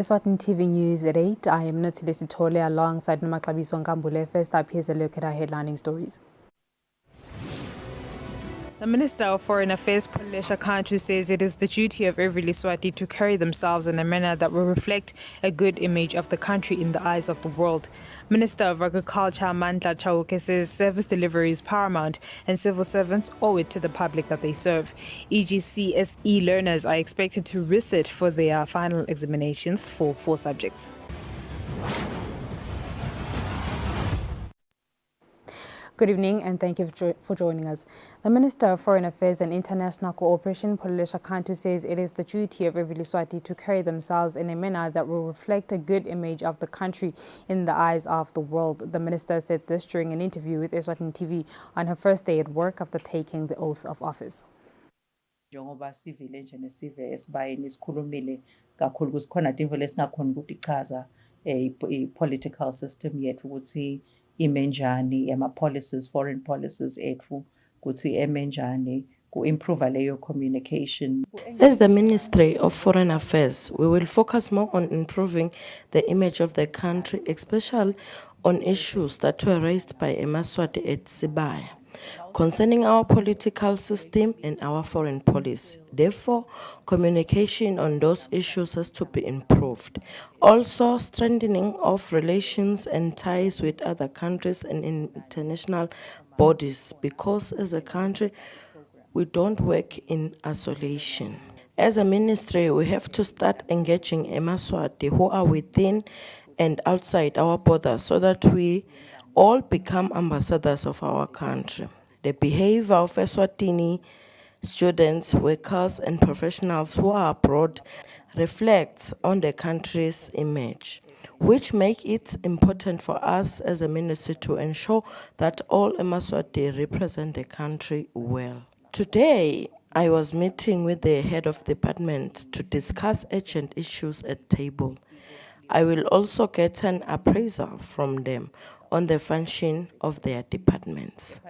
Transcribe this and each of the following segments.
Eswatini TV News at 8. I am Natilisi Tole alongside Nomaklabiso Nkambule. First up, here's a look at our headlining stories. The Minister of Foreign Affairs, Polesha Kantu, says it is the duty of every Eswati to carry themselves in a manner that will reflect a good image of the country in the eyes of the world. Minister of Agriculture, Mandla Chauke, says service delivery is paramount and civil servants owe it to the public that they serve. ECS learners are expected to resit for their final examinations for 4 subjects. Good evening and thank you for joining us. The Minister of Foreign Affairs and International Cooperation, Polesha Kantu, says it is the duty of every Eswati to carry themselves in a manner that will reflect a good image of the country in the eyes of the world. The minister said this during an interview with Eswatini TV on her first day at work after taking the oath of office. Njengoba sivile nje nesive esibayeni isikhulumile kakhulu kusikhona into lesingakhona ukuthi ichaza i-political system yethu ukuthi ime njani, ama-policies, foreign policies ethu ukuthi eme njani, ku-improve leyo communication. As the Ministry of Foreign Affairs, we will focus more on improving the image of the country, especially on issues that were raised by Eswatini at Sibaya, concerning our political system and our foreign policy. Therefore, communication on those issues has to be improved. Also, strengthening of relations and ties with other countries and international bodies, because as a country, we don't work in isolation. As a ministry, we have to start engaging Eswatini who are within and outside our borders so that we all become ambassadors of our country. The behavior of Eswatini students, workers, and professionals who are abroad reflects on the country's image, which make it important for us as a ministry to ensure that all Eswatini represent the country well. Today, I was meeting with the head of department to discuss urgent issues at table. I will also get an appraisal from them on the function of their departments.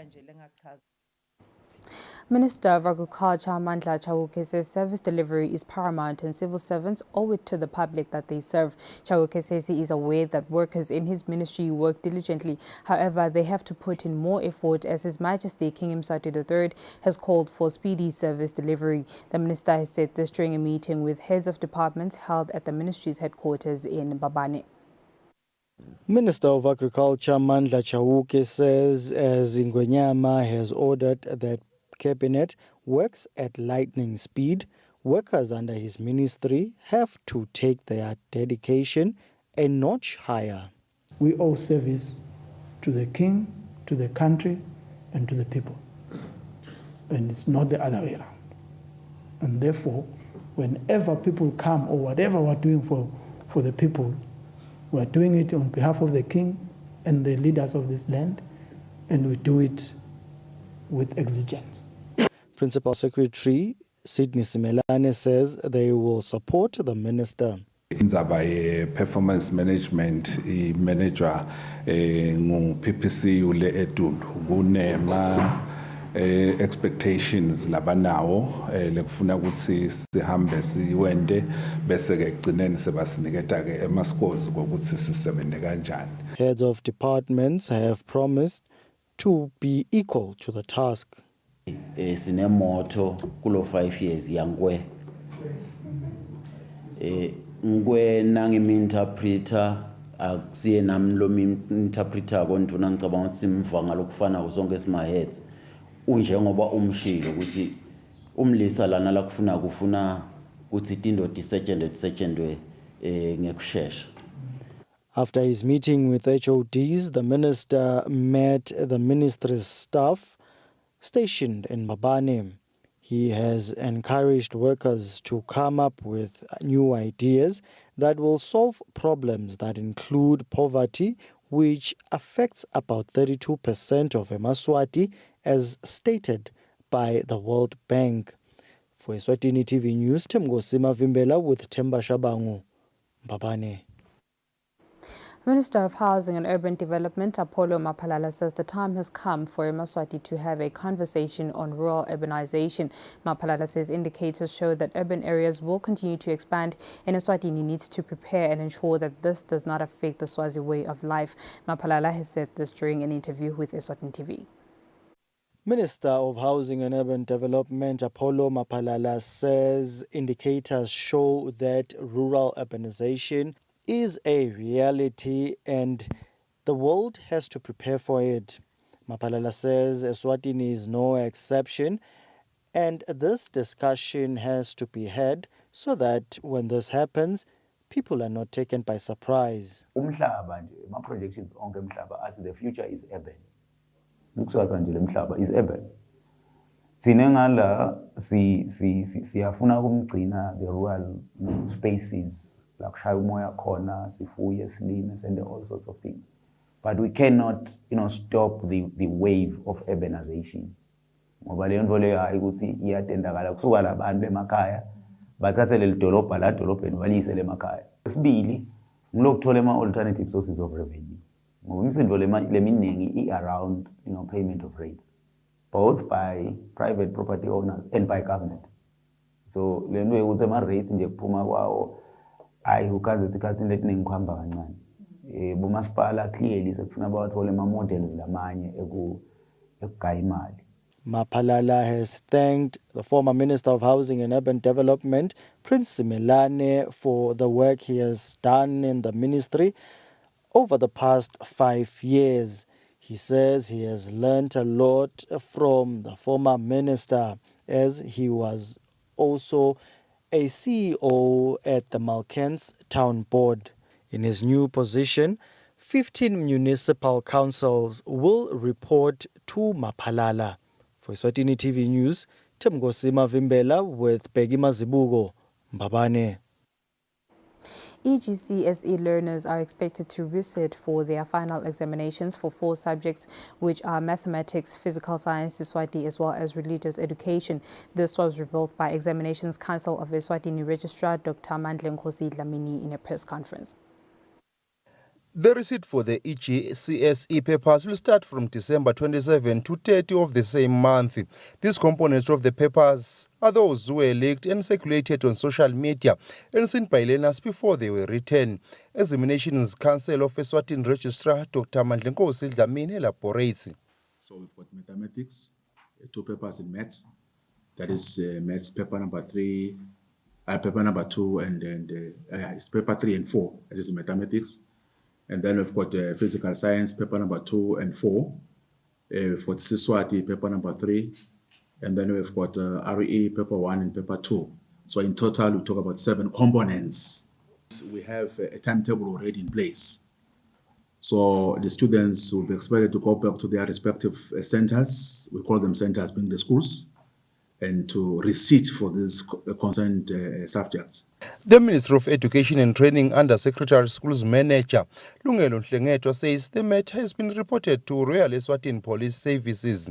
Minister of Agriculture, Mandla Chauke, says service delivery is paramount and civil servants owe it to the public that they serve. Chauke says he is aware that workers in his ministry work diligently. However, they have to put in more effort as His Majesty King Eswatini III has called for speedy service delivery. The minister has said this during a meeting with heads of departments held at the ministry's headquarters in Mbabane. Minister of Agriculture Mandla Chauke says as Ingwenyama has ordered that Cabinet works at lightning speed, workers under his ministry have to take their dedication a notch higher. We owe service to the king, to the country, and to the people. And it's not the other way around. And therefore, whenever people come or whatever we're doing for the people, we're doing it on behalf of the king and the leaders of this land, and we do it with exigence. Principal Secretary Sydney Simelane says they will support the minister. Indzaba ye-performance management i-manager ngu-PPC ule edulu kunema expectations labanawo lekufuna ukuthi sihambe siwende bese ke egcineni sebasiniketa ke ama-scores kokuthi sisebenze kanjani. Heads of departments have promised to be equal to the task. Sinemoto kulo 5 years yangwe ngwe nangimi interpreter akusiye nami lo interpreter kontuna ngicabanga ukuthi simva ngalokufana uzonke esimaheads unjengoba umshilo ukuthi umlisa lana la kufuna ukuthi indodi isetshenzwe ngekusheshsha. After his meeting with HODs, the minister met the ministry's staff stationed in Mbabane. He has encouraged workers to come up with new ideas that will solve problems that include poverty, which affects about 32% of Eswatini, as stated by the World Bank. For Eswatini TV News, Temgosima Vimbela with Temba Shabangu, Mbabane. Minister of Housing and Urban Development Apollo Mapalala says the time has come for Eswatini to have a conversation on rural urbanization. Mapalala says indicators show that urban areas will continue to expand and Eswatini needs to prepare and ensure that this does not affect the Swazi way of life. Mapalala has said this during an interview with Eswatini TV. Minister of Housing and Urban Development Apollo Mapalala says indicators show that rural urbanization is a reality and the world has to prepare for it. Mapalala says Eswatini is no exception and this discussion has to be had so that when this happens, people are not taken by surprise. Umhlaba nje ma projections onke umhlaba as the future is urban. Ukuswaza nje lemhlaba is urban. Sine ngala siyafuna ukumgcina the rural spaces la kushaya umoya khona sifuye silime sende all sorts of things. But we cannot stop the wave of urbanization. Ngoba le nto leyo hayi ukuthi iyatendakala kusuka labantu emakhaya bathathe leli dolobha la dolobheni baliyise emakhaya. Sibili ngilokuthola ama alternative sources of revenue. Ngoba imisindo leminingi around payment of rates both by private property owners and by government. So le nto ukuthi ama rates nje kuphuma kwawo ayi ukaze isikhathi letiningi kuhamba kancane. Bomasipala clearly sekufuna bawathole ama models lamanye ekugaya imali. Mapalala has thanked the former Minister of Housing and Urban Development, Prince Simelane, for the work he has done in the ministry over the past 5 years. He says he has learnt a lot from the former minister as he was also a CEO at the Malkens Town Board. In his new position, 15 municipal councils will report to Mapalala. For Eswatini TV News, Temgosima Vimbela with Peggy Mazibugo, Mbabane. ECS learners are expected to resit for their final examinations for 4 subjects, which are mathematics, physical science, Eswatini, as well as religious education. This was revealed by Examinations Council of Eswatini Registrar Dr. Mandle Nkosi Dlamini in a press conference. The receipt for the ECS papers will start from December 27 to 30 of the same month. These components of the papers are those who were leaked and circulated on social media and seen by learners before they were written. Examinations Council of Eswatini Registrar Dr. Mandle Nkosi Dlamini elaborates. So we've got mathematics, 2 papers in maths. That is maths paper number 3, paper number 2, and then it's paper 3 and 4. That is mathematics. And then we've got physical science, paper number 2 and 4. We've got Eswatini, paper number 3. And then we've got RE, paper 1 and paper 2. So in total, we talk about 7 components. We have a timetable already in place. So the students will be expected to go back to their respective centers. We call them centers being the schools, and to receipt for these concerned subjects. The Minister of Education and Training Under Secretary Schools Manager Lungelo Nhlengetwa says the matter has been reported to Royal Eswatini Police Services.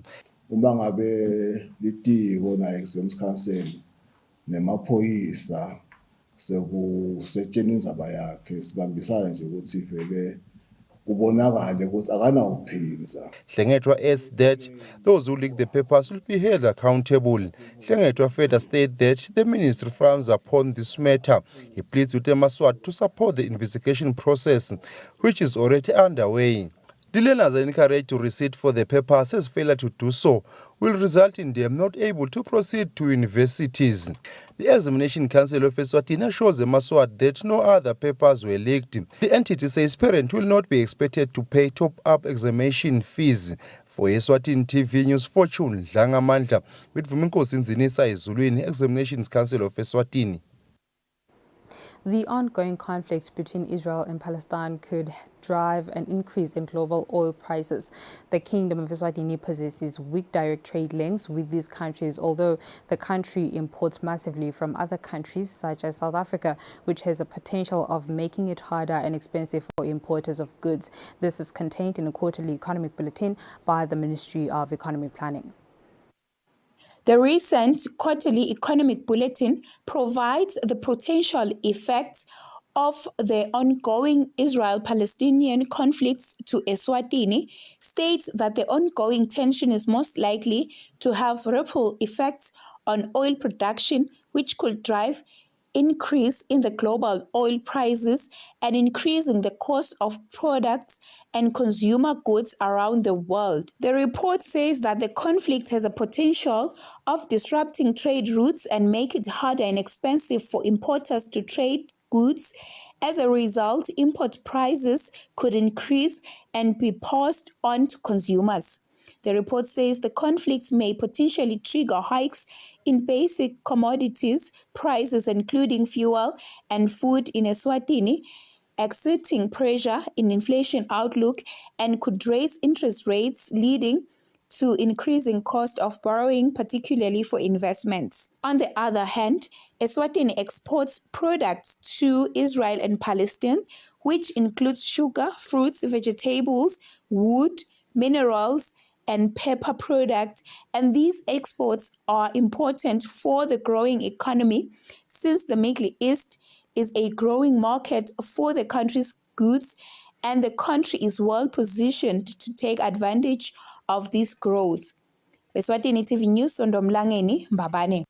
Uma ngabe litiko na exams council nemaphoyisa sekusetshenziswa indzaba yakhe sibambisana nje ukuthi vele kubonakale ukuthi akanawuphinza. Nhlengetwa adds that those who leak the papers will be held accountable. Nhlengetwa further stated that the ministry frowns upon this matter. He pleads with Eswatini to support the investigation process, which is already underway. The learners are encouraged to receipt for the papers, as failure to do so will result in them not able to proceed to universities. The Examination Council of Eswatini assures Eswatini that no other papers were leaked. The entity says parents will not be expected to pay top-up examination fees. For Eswatini TV News, Fortune Dlangamandla with Vuminkosi Nzinisa Ezulwini, Examinations Council of Eswatini. The ongoing conflict between Israel and Palestine could drive an increase in global oil prices. The Kingdom of Eswatini possesses weak direct trade links with these countries, although the country imports massively from other countries such as South Africa, which has a potential of making it harder and expensive for importers of goods. This is contained in a quarterly economic bulletin by the Ministry of Economic Planning. The recent quarterly economic bulletin provides the potential effects of the ongoing Israel-Palestinian conflicts to Eswatini states that the ongoing tension is most likely to have ripple effects on oil production, which could drive increase in the global oil prices and increasing the cost of products and consumer goods around the world. The report says that the conflict has a potential of disrupting trade routes and make it harder and expensive for importers to trade goods. As a result, import prices could increase and be passed on to consumers. The report says the conflict may potentially trigger hikes in basic commodities prices, including fuel and food in Eswatini, exerting pressure in inflation outlook, and could raise interest rates, leading to increasing cost of borrowing, particularly for investments. On the other hand, Eswatini exports products to Israel and Palestine, which includes sugar, fruits, vegetables, wood, minerals, and pepper products, and these exports are important for the growing economy since the Middle East is a growing market for the country's goods, and the country is well positioned to take advantage of this growth. Eswatini TV News, Sondomlangeni, Mbabane.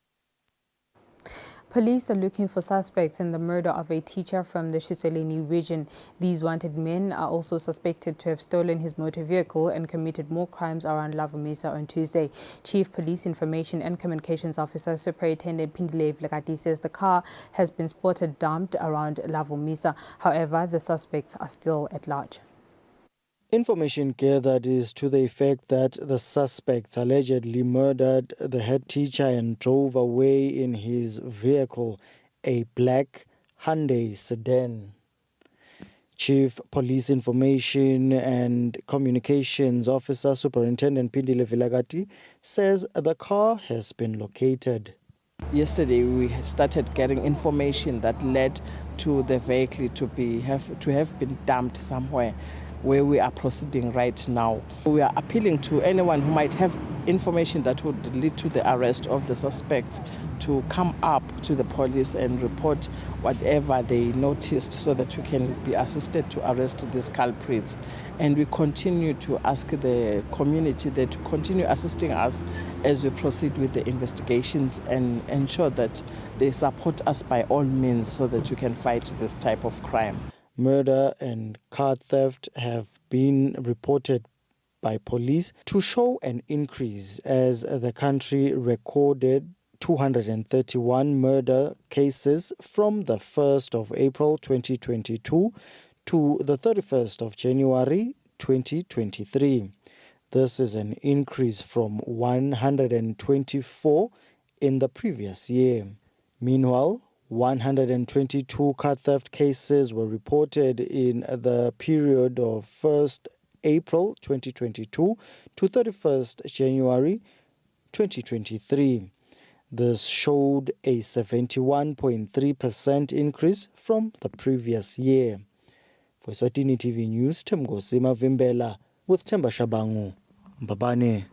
Police are looking for suspects in the murder of a teacher from the Shiseleni region. These wanted men are also suspected to have stolen his motor vehicle and committed more crimes around Lavomisa on Tuesday. Chief Police Information and Communications Officer Superintendent Pindile Vlekati says the car has been spotted dumped around Lavomisa. However, the suspects are still at large. Information gathered is to the effect that the suspects allegedly murdered the head teacher and drove away in his vehicle, a black Hyundai sedan. Chief Police Information and Communications Officer Superintendent Pindile Vilagati says the car has been located. Yesterday we started getting information that led to the vehicle to have been dumped somewhere, where we are proceeding right now. We are appealing to anyone who might have information that would lead to the arrest of the suspects to come up to the police and report whatever they noticed so that we can be assisted to arrest these culprits. And we continue to ask the community that to continue assisting us as we proceed with the investigations and ensure that they support us by all means so that we can fight this type of crime. Murder and car theft have been reported by police to show an increase as the country recorded 231 murder cases from the 1st of April 2022 to the 31st of January 2023. This is an increase from 124 in the previous year. Meanwhile, 122 car theft cases were reported in the period of 1st April 2022 to 31st January 2023. This showed a 71.3% increase from the previous year. For Eswatini TV News, Temgosi Mavimbela with Temba Shabangu, Mbabane.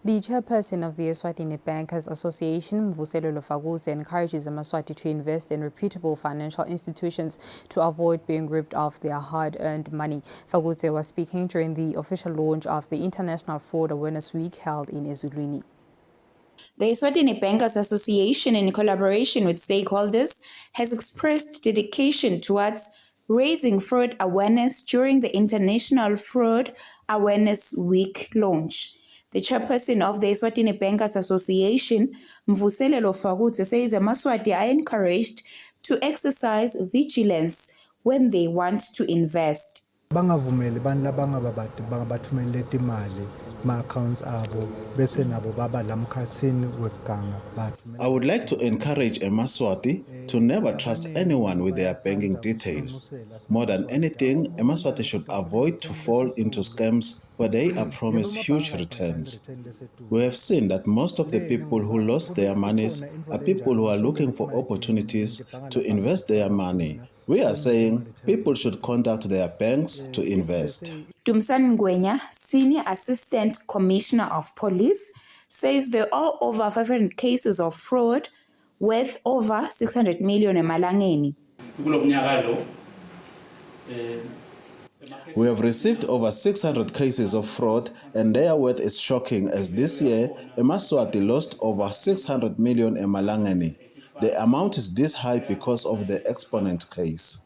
The chairperson of the Eswatini Bankers Association, Mvuselo Lofaguse, encourages the Maswati to invest in reputable financial institutions to avoid being ripped of their hard-earned money. Faguse was speaking during the official launch of the International Fraud Awareness Week held in Eswatini. The Eswatini Bankers Association, in collaboration with stakeholders, has expressed dedication towards raising fraud awareness during the International Fraud Awareness Week launch. The chairperson of the Eswatini Bankers Association, Mvuselo Lofagute, says the Maswati are encouraged to exercise vigilance when they want to invest. Bangavumeli bantu labangababati bangabathumelele imali ma-accounts abo bese nabo baba lamkhathini weganga. I would like to encourage a Maswati to never trust anyone with their banking details. More than anything, a Maswati should avoid to fall into scams where they are promised huge returns. We have seen that most of the people who lost their monies are people who are looking for opportunities to invest their money. We are saying people should contact their banks to invest. Dumsan Ngwenya, Senior Assistant Commissioner of Police, says there are over 500 cases of fraud worth over 600 million emalangeni. We have received over 600 cases of fraud, and their worth is shocking, as this year, eMaswati lost over 600 million emalangeni. The amount is this high because of the exponent case.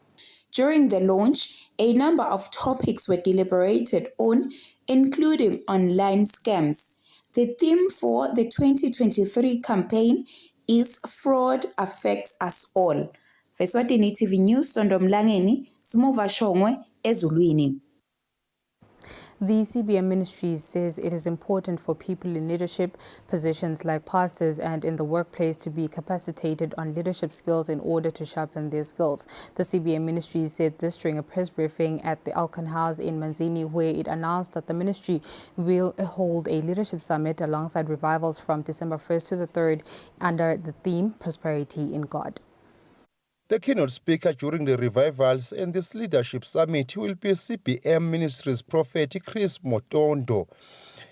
During the launch, a number of topics were deliberated on, including online scams. The theme for the 2023 campaign is Fraud Affects Us All. Eswatini TV News, Sondomlangeni, Smuva Shongwe, Ezulwini. The CBM Ministry says it is important for people in leadership positions like pastors and in the workplace to be capacitated on leadership skills in order to sharpen their skills. The CBM Ministry said this during a press briefing at the Alcan House in Manzini, where it announced that the ministry will hold a leadership summit alongside revivals from December 1st to the 3rd under the theme Prosperity in God. The keynote speaker during the revivals and this leadership summit will be CBM Ministry's prophet Chris Motondo.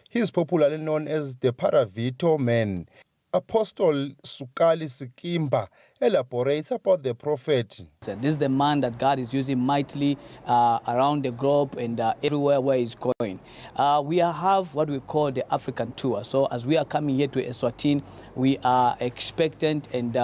He is popularly known as the Paravito Man. Apostle Sukali Sikimba elaborates about the prophet. This is the man that God is using mightily around the globe and everywhere where he's going. We have what we call the African tour. So as we are coming here to Eswatini, we are expectant and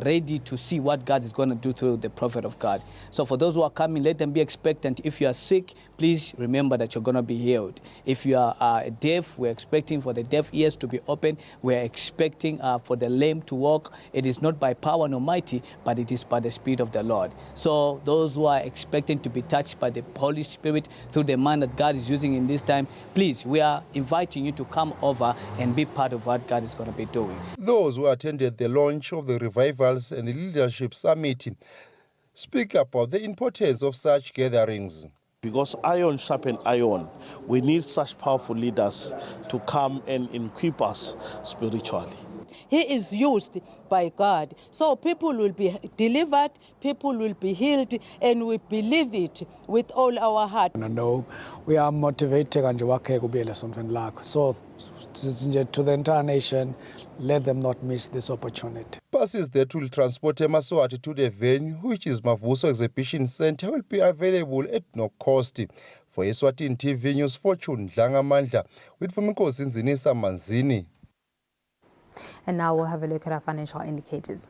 ready to see what God is going to do through the prophet of God. So for those who are coming, let them be expectant. If you are sick, please remember that you're going to be healed. If you are deaf, we're expecting for the deaf ears to be open. We're expecting for the lame to walk. It is not by power nor mighty, but it is by the Spirit of the Lord. So those who are expecting to be touched by the Holy Spirit through the man that God is using in this time, please, we are inviting you to come over and be part of what God is going to be doing. Those who attended the launch of the revivals and the leadership summit speak about the importance of such gatherings. Because iron sharpens iron, we need such powerful leaders to come and equip us spiritually. He is used by God. So people will be delivered, people will be healed, and we believe it with all our heart. No, we are motivated so to the entire nation, let them not miss this opportunity. Buses that will transport eMaswati to the venue, which is Mavuso Exhibition Center, will be available at no cost. For Eswatini TV News, Fortune Dlangamandla, with Fumikosi Nzinisa Manzini. And now we'll have a look at our financial indicators.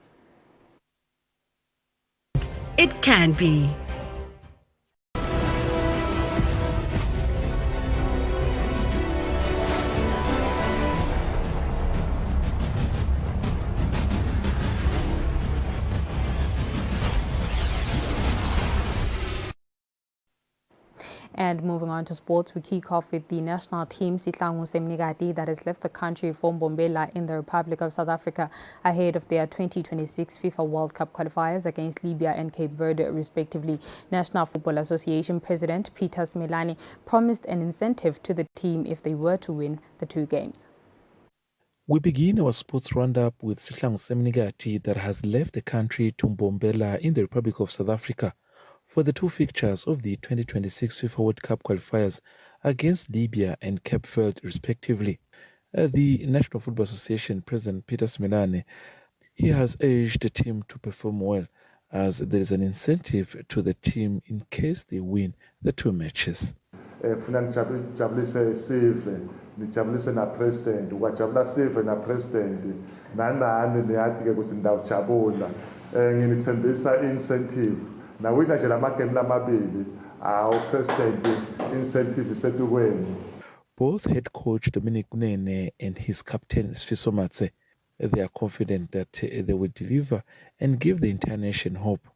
It can be. And moving on to sports, we kick off with the national team, Sihlangu Semnigati, that has left the country for Mbombela in the Republic of South Africa ahead of their 2026 FIFA World Cup qualifiers against Libya and Cape Verde, respectively. National Football Association President Peter Smelane promised an incentive to the team if they were to win the two games. We begin our sports roundup with Sihlangu Semnigati that has left the country to Mbombela in the Republic of South Africa for the two fixtures of the 2026 FIFA World Cup qualifiers against Libya and Cape Verde, respectively. The National Football Association President Peter Smelane, he has urged the team to perform well, as there is an incentive to the team in case they win the two matches. Nijabulise sive, nijabulise na president, ukajabula sive na president, nanani niyathi ke ukuthi ndawujabula. Nginithembisa incentive. Nawina nje lamagame lamabili, president incentive isetukweni. Both head coach Dominic Nene and his captain Sfiso Matse, they are confident that they will deliver and give the entire nation hope.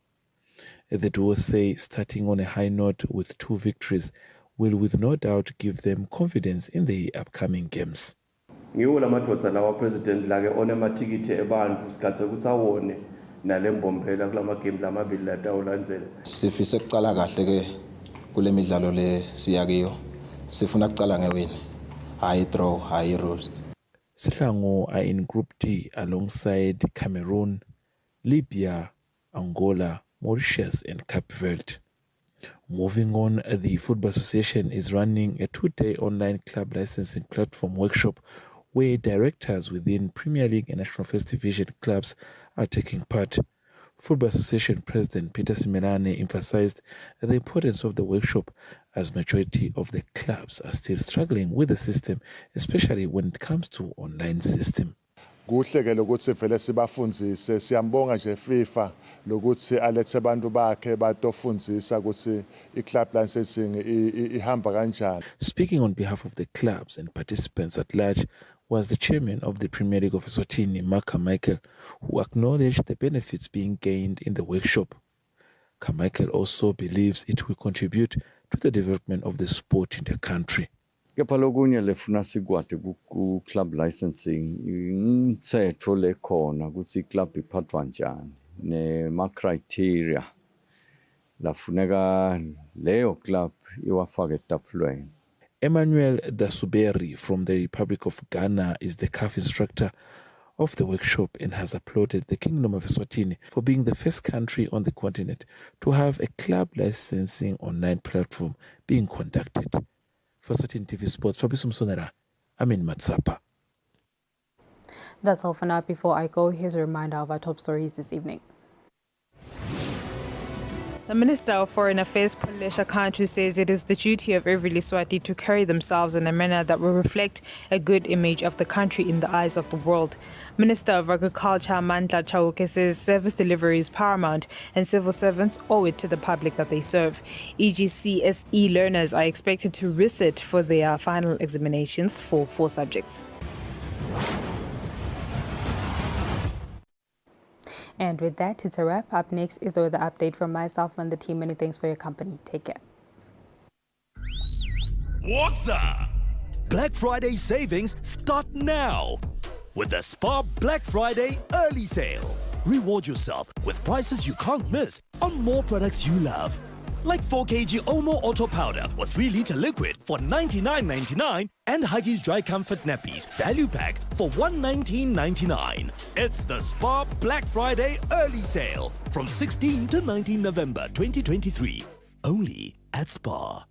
The duo say starting on a high note with two victories will with no doubt give them confidence in the upcoming games. Ngiwo lamadodza lawa president lake onematikiti ebantfu sikhathe ukuthi awone nale Mbombela kula magame lamabili latawulandzela. Sifise ukuqala kahle ke kule midlalo le siyakiyo. Sifuna kuqala ngewini. High draw, high rules. Sihlangu are in Group D alongside Cameroon, Libya, Angola, Mauritius and Cape Verde. Moving on, the Football Association is running a two-day online club licensing platform workshop where directors within Premier League and National First Division clubs are taking part. Football Association President Peter Simenane emphasized the importance of the workshop as majority of the clubs are still struggling with the system, especially when it comes to online system. Kuhle ke lokuthi vele sibafundzise siyambonga nje FIFA lokuthi alethe abantu bakhe batofundzisa ukuthi i-club licensing ihamba kanjani. Speaking on behalf of the clubs and participants at large was the chairman of the Premier League of Eswatini, Mark Carmichael, who acknowledged the benefits being gained in the workshop. Carmichael also believes it will contribute to the development of the sport in the country. Kepha lokunye lefuna sikwati ku club licensing imitsetfo lekhona ukuthi club iphathwa njani nema criteria lafuneka leyo club iwafake etafulweni. Emmanuel Dasuberi from the Republic of Ghana is the CAF instructor of the workshop and has applauded the Kingdom of Eswatini for being the first country on the continent to have a club licensing online platform being conducted. For Eswatini TV Sports, Fabrice Msonera, I'm in Matsapa. That's all for now. Before I go, here's a reminder of our top stories this evening. The Minister of Foreign Affairs, Palesha Kanchu, says it is the duty of every Eswati to carry themselves in a manner that will reflect a good image of the country in the eyes of the world. Minister of Agriculture, Mandla Chauke, says service delivery is paramount and civil servants owe it to the public that they serve. ECS learners are expected to resit for their final examinations for 4 subjects. And with that, it's a wrap. Up next is the weather update from myself and the team. Many thanks for your company. Take care. What's up? Black Friday savings start now with the Spar Black Friday early sale. Reward yourself with prices you can't miss on more products you love. Like 4 kg Omo Auto Powder or 3 litre liquid for $99.99 and Huggies Dry Comfort Nappies Value Pack for $119.99. It's the Spar Black Friday early sale from 16 to 19 November 2023. Only at Spar.